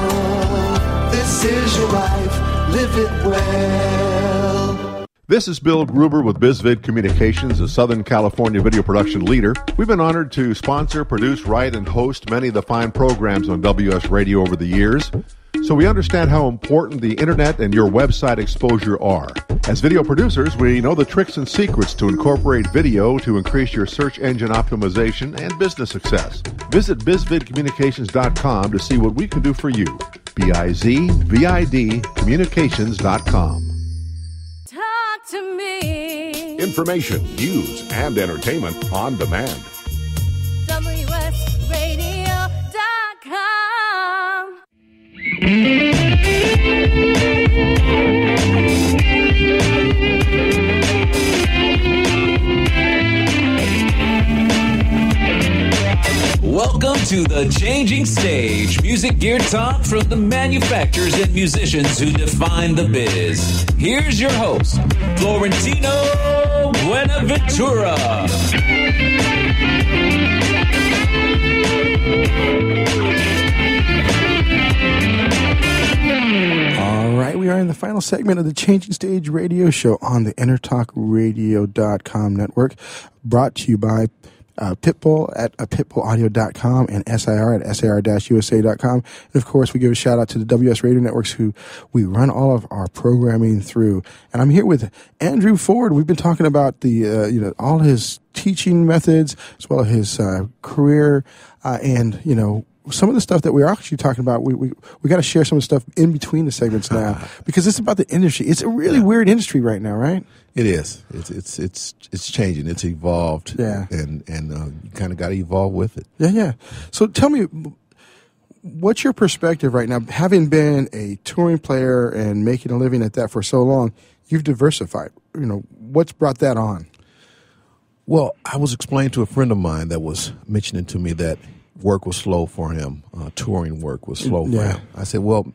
this is your life, live it well.
This is Bill Gruber with BizVid Communications, a Southern California video production leader. We've been honored to sponsor, produce, write, and host many of the fine programs on WS Radio over the years. So we understand how important the internet and your website exposure are. As video producers, we know the tricks and secrets to incorporate video to increase your search engine optimization and business success. Visit bizvidcommunications.com to see what we can do for you. BIZVID communications.com.
Talk to me.
Information, news, and entertainment on demand.
WSRadio.com.
Welcome to the Changing Stage. Music gear talk from the manufacturers and musicians who define the biz. Here's your host, Florentino Buenaventura.
All right, we are in the final segment of the Changing Stage radio show on the InnerTalkRadio.com network, brought to you by Pitbull at pitbullaudio.com and SIR at SIR-USA.com. And of course, we give a shout out to the WS Radio Networks who we run all of our programming through. And I'm here with Andrew Ford. We've been talking about the, all his teaching methods as well as his career and, some of the stuff that we're actually talking about, we got to share some of the stuff in between the segments now because it's about the industry. It's a really weird industry right now, right?
It is. It's changing. It's evolved.
Yeah.
And you kind of got to evolve with it.
Yeah. So tell me, what's your perspective right now? Having been a touring player and making a living at that for so long, you've diversified. What's brought that on?
Well, I was explaining to a friend of mine that was mentioning to me that work was slow for him. Touring work was slow for him. I said, well,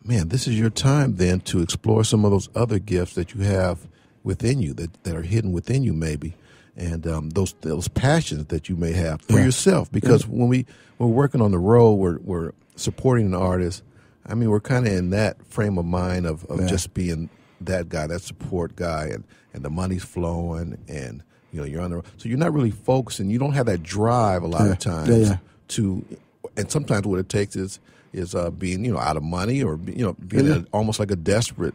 man, this is your time then to explore some of those other gifts that you have within you that are hidden within you maybe, and those passions that you may have for yourself. Because when we're working on the road, we're supporting an artist. I mean, we're kind of in that frame of mind of just being that guy, that support guy, and the money's flowing, and you're on the road. So you're not really focusing. You don't have that drive a lot of times and sometimes what it takes is being out of money or being at almost like a desperate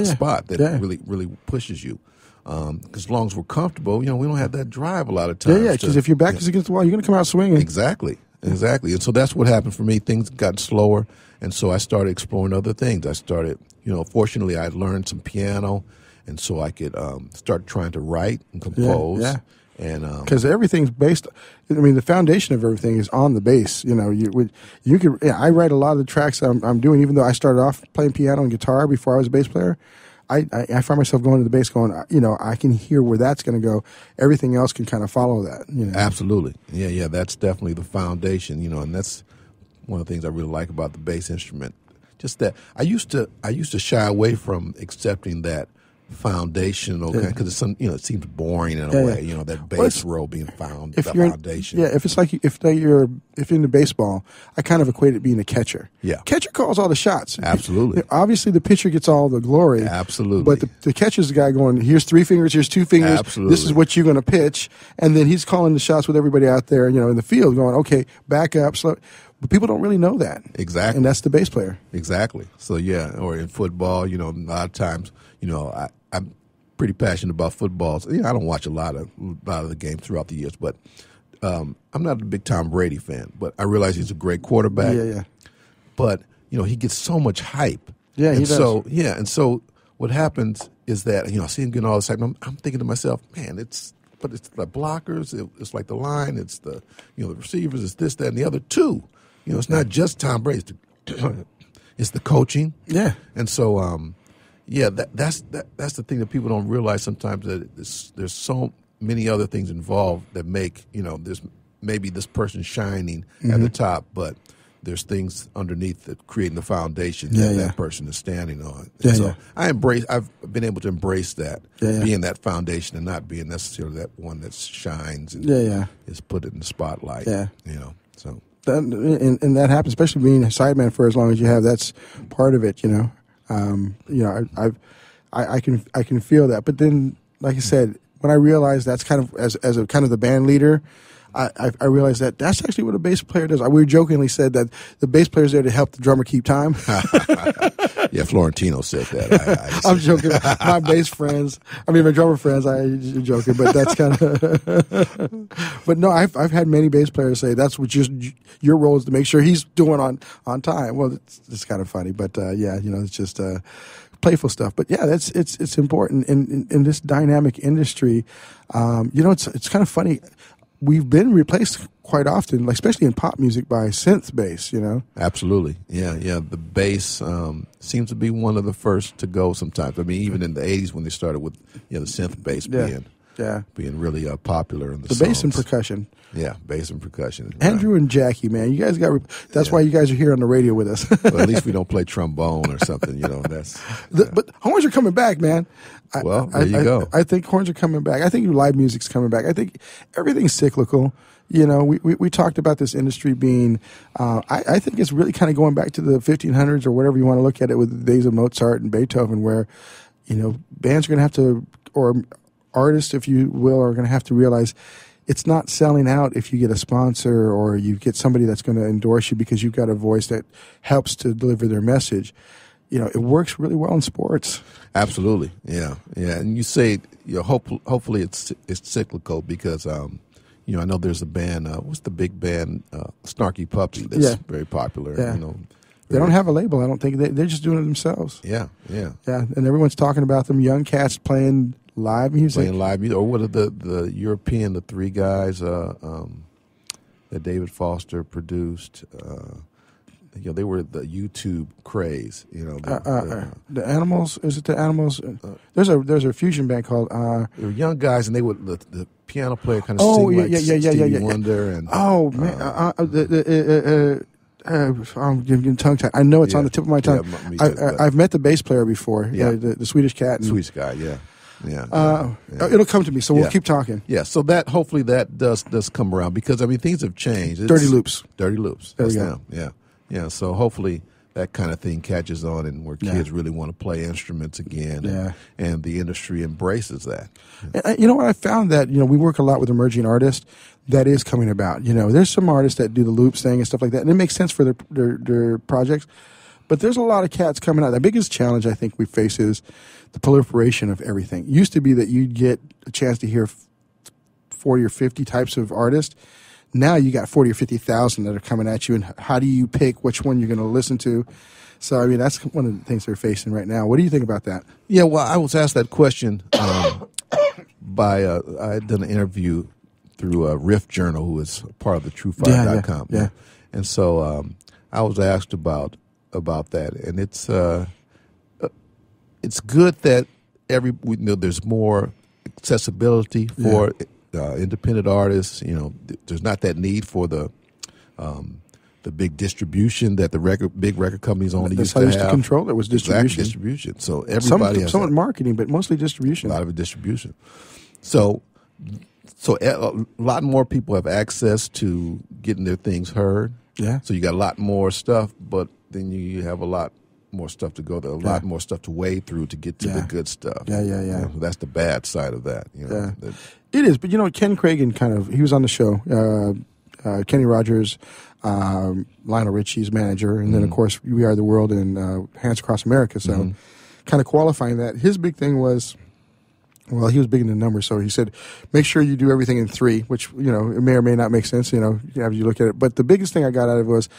spot that really pushes you. Because as long as we're comfortable, we don't have that drive a lot of times.
Because if your back is against the wall, you're going to come out swinging.
Exactly. And so that's what happened for me. Things got slower, and so I started exploring other things. I started, fortunately, I learned some piano, and so I could start trying to write and compose.
Yeah.
And
because everything's based, the foundation of everything is on the bass. You could. I write a lot of the tracks I'm doing, even though I started off playing piano and guitar before I was a bass player. I find myself going to the bass, going, I can hear where that's going to go. Everything else can kind of follow that.
Absolutely, yeah. That's definitely the foundation. And that's one of the things I really like about the bass instrument. Just that I used to shy away from accepting that foundational because it seems boring in a way. That bass row being the foundation.
If it's like if you're into baseball, I kind of equate it being a catcher.
Yeah,
catcher calls all the shots.
Absolutely.
Obviously, the pitcher gets all the glory.
Absolutely.
But the catcher's the guy going, here's 3 fingers, here's 2 fingers.
Absolutely.
This is what you're going to pitch, and then he's calling the shots with everybody out there, in the field, going, okay, back up, slow. But people don't really know that.
Exactly.
And that's the bass player.
Exactly. So, or in football, a lot of times, I'm pretty passionate about football. So, I don't watch a lot of the games throughout the years, but I'm not a big Tom Brady fan. But I realize he's a great quarterback.
Yeah.
But, he gets so much hype.
Yeah, he does.
And so what happens is that, I see him getting all this hype. I'm thinking to myself, man, it's the blockers, it's like the line, it's the receivers, it's this, that, and the other too. It's not just Tom Brady. It's the coaching.
Yeah.
And so, Yeah, that's the thing that people don't realize sometimes, that there's so many other things involved that make, there's maybe this person shining at the top, but there's things underneath that creating the foundation that person is standing on. So I've been able to embrace that, being that foundation and not being necessarily that one that shines and is put in the spotlight. So.
And that happens, especially being a sideman for as long as you have. That's part of it, I can feel that. But then, like I said, when I realized that's kind of as a kind of the band leader, I realized that that's actually what a bass player does. We jokingly said that the bass player is there to help the drummer keep time.
Yeah, Florentino said that.
I'm joking. My bass friends, my drummer friends, I'm joking, but that's kind of. But no, I've had many bass players say that's what your role is, to make sure he's doing on time. Well, it's kind of funny, but it's just playful stuff. But yeah, it's important in this dynamic industry. It's kind of funny. We've been replaced quite often, especially in pop music, by synth bass,
Absolutely. Yeah. The bass seems to be one of the first to go sometimes. Even in the 80s when they started with the synth bass being really popular in the songs.
Bass and percussion.
Yeah, bass and percussion.
Andrew and Jackie, man, you guys that's why you guys are here on the radio with us.
Well, at least we don't play trombone or something,
But horns are coming back, man.
There you go.
I think horns are coming back. I think live music's coming back. I think everything's cyclical. We talked about this industry being, I think it's really kind of going back to the 1500s or whatever you want to look at it, with the days of Mozart and Beethoven, where, bands are going to have to, or artists, if you will, are going to have to realize it's not selling out if you get a sponsor or you get somebody that's going to endorse you because you've got a voice that helps to deliver their message. It works really well in sports.
Absolutely, yeah. And you say, hopefully it's cyclical because, I know there's a band. What's the big band? Snarky Puppy. That's very popular.
Yeah. They don't have a label. I don't think they're just doing it themselves.
Yeah.
And everyone's talking about them young cats playing live music.
Or what are the European, the three guys that David Foster produced? They were the YouTube craze.
The Animals. Is it the Animals? There's a fusion band called.
They were young guys, and they would the piano player kind of sing Stevie Wonder and.
Oh man! I'm getting tongue tied. I know it's on the tip of my tongue.
Yeah, me too,
I've met the bass player before. The Swedish cat.
Swedish guy. Yeah.
It'll come to me, so we'll keep talking.
Yeah, so hopefully that does come around because things have changed.
Dirty Loops.
There we go. Yeah. So hopefully that kind of thing catches on, and where kids really want to play instruments again, and the industry embraces that.
And you know what I found that we work a lot with emerging artists. That is coming about. There's some artists that do the loops thing and stuff like that, and it makes sense for their projects. But there's a lot of cats coming out. The biggest challenge I think we face is the proliferation of everything. It used to be that you'd get a chance to hear 40 or 50 types of artists. Now you got 40 or 50,000 that are coming at you, and how do you pick which one you're going to listen to? So, that's one of the things they're facing right now. What do you think about that?
Yeah, well, I was asked that question by I had done an interview through Riff Journal, who is part of the TrueFire.com.
Yeah.
And so I was asked about that, and it's good that there's more accessibility for independent artists. There's not that need for the big distribution that the big record companies only used to have.
That's how I used to control it, was distribution.
Exactly, distribution. So everybody has
some marketing, but mostly distribution.
A lot of it distribution. So a lot more people have access to getting their things heard.
Yeah.
So you got a lot more stuff, but then you have a lot more stuff to go there, a lot more stuff to wade through to get to the good stuff.
Yeah.
That's the bad side of that.
It is, but Ken Cragen he was on the show. Kenny Rogers, Lionel Richie's manager, and then of course We Are the World and Hands Across America. So, kind of qualifying that. His big thing was, well, he was big into numbers, so he said, make sure you do everything in 3, which it may or may not make sense. You look at it. But the biggest thing I got out of it was,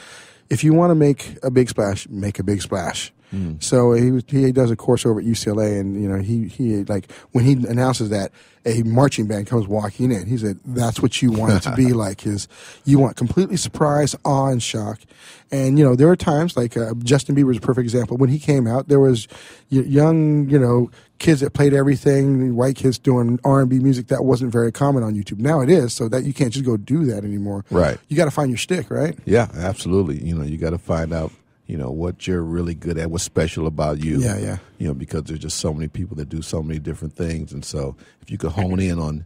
if you want to make a big splash, make a big splash. So he does a course over at UCLA, and he like when he announces that a marching band comes walking in, he said that's what you want it to be like. You want completely surprise, awe, and shock. And there are times like Justin Bieber is a perfect example. When he came out, there was young kids that played everything, white kids doing R&B music that wasn't very common on YouTube. Now it is, so that you can't just go do that anymore.
Right.
You got to find your stick, right?
Yeah, absolutely. You got to find out, what you're really good at, what's special about you.
Yeah.
Because there's just so many people that do so many different things. And so if you could hone in on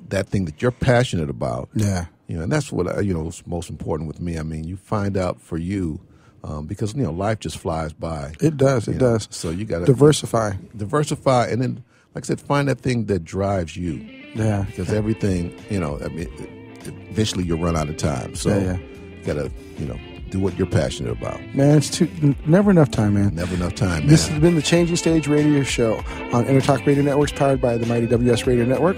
that thing that you're passionate about.
Yeah.
And that's what, is most important with me. I mean, you find out for you, because, life just flies by.
It does. It does.
So you got to
diversify.
And then, like I said, find that thing that drives you.
Yeah.
Because everything, eventually you'll run out of time. So you got to, do what you're passionate about.
Man, it's never enough time, man.
Never enough time, man.
This has been the Changing Stage Radio Show on Intertalk Radio Networks, powered by the mighty WS Radio Network.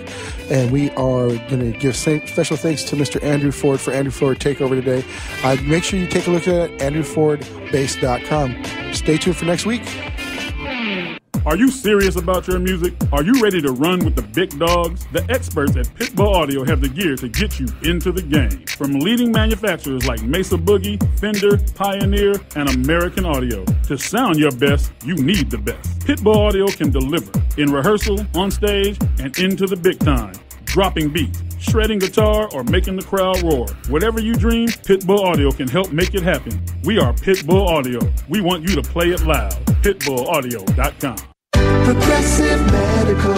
And we are going to give special thanks to Mr. Andrew Ford for Andrew Ford Takeover today. Make sure you take a look at AndrewFordBass.com. Stay tuned for next week.
Are you serious about your music? Are you ready to run with the big dogs? The experts at Pitbull Audio have the gear to get you into the game. From leading manufacturers like Mesa Boogie, Fender, Pioneer, and American Audio. To sound your best, you need the best. Pitbull Audio can deliver in rehearsal, on stage, and into the big time. Dropping beats, shredding guitar, or making the crowd roar. Whatever you dream, Pitbull Audio can help make it happen. We are Pitbull Audio. We want you to play it loud. PitbullAudio.com.
Progressive Medical.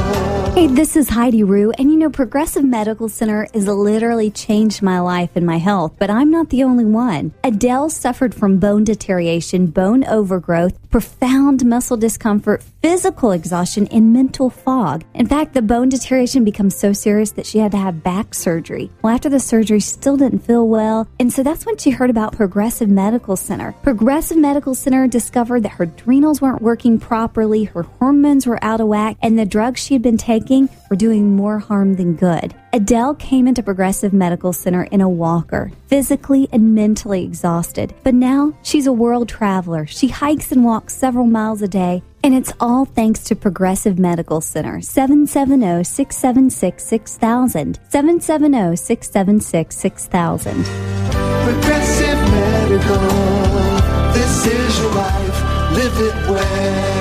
Hey, this is Heidi Rue, and Progressive Medical Center has literally changed my life and my health, but I'm not the only one. Adele suffered from bone deterioration, bone overgrowth, profound muscle discomfort, physical exhaustion, and mental fog. In fact, the bone deterioration becomes so serious that she had to have back surgery. Well, after the surgery, she still didn't feel well, and so that's when she heard about Progressive Medical Center. Progressive Medical Center discovered that her adrenals weren't working properly, her hormones were out of whack, and the drugs she had been taking were doing more harm than good. Adele came into Progressive Medical Center in a walker, physically and mentally exhausted. But now she's a world traveler. She hikes and walks several miles a day, and it's all thanks to Progressive Medical Center. 770-676-6000. 770-676-6000.
Progressive Medical. This is your life. Live it well.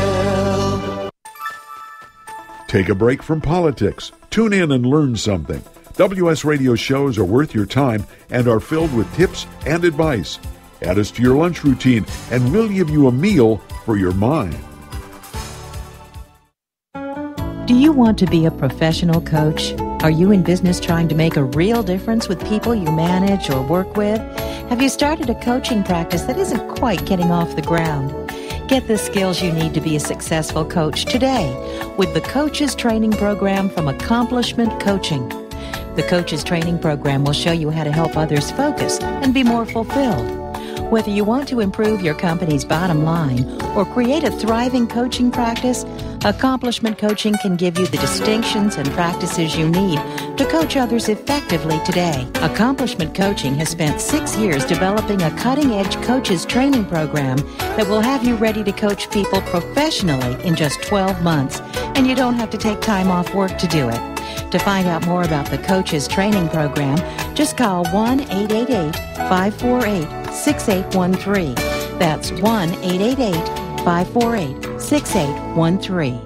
Take a break from politics. Tune in and learn something. WS Radio shows are worth your time and are filled with tips and advice. Add us to your lunch routine, and we'll give you a meal for your mind.
Do you want to be a professional coach? Are you in business trying to make a real difference with people you manage or work with? Have you started a coaching practice that isn't quite getting off the ground? Get the skills you need to be a successful coach today with the Coaches Training Program from Accomplishment Coaching. The Coaches Training Program will show you how to help others focus and be more fulfilled. Whether you want to improve your company's bottom line or create a thriving coaching practice, Accomplishment Coaching can give you the distinctions and practices you need to coach others effectively today. Accomplishment Coaching has spent 6 years developing a cutting-edge coaches training program that will have you ready to coach people professionally in just 12 months, and you don't have to take time off work to do it. To find out more about the Coaches Training Program, just call 1-888-548-6813. That's 1-888-548-6813.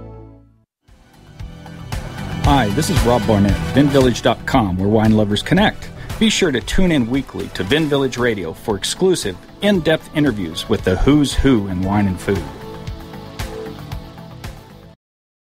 Hi, this is Rob Barnett, VinVillage.com, where wine lovers connect. Be sure to tune in weekly to Vin Village Radio for exclusive, in-depth interviews with the who's who in wine and food.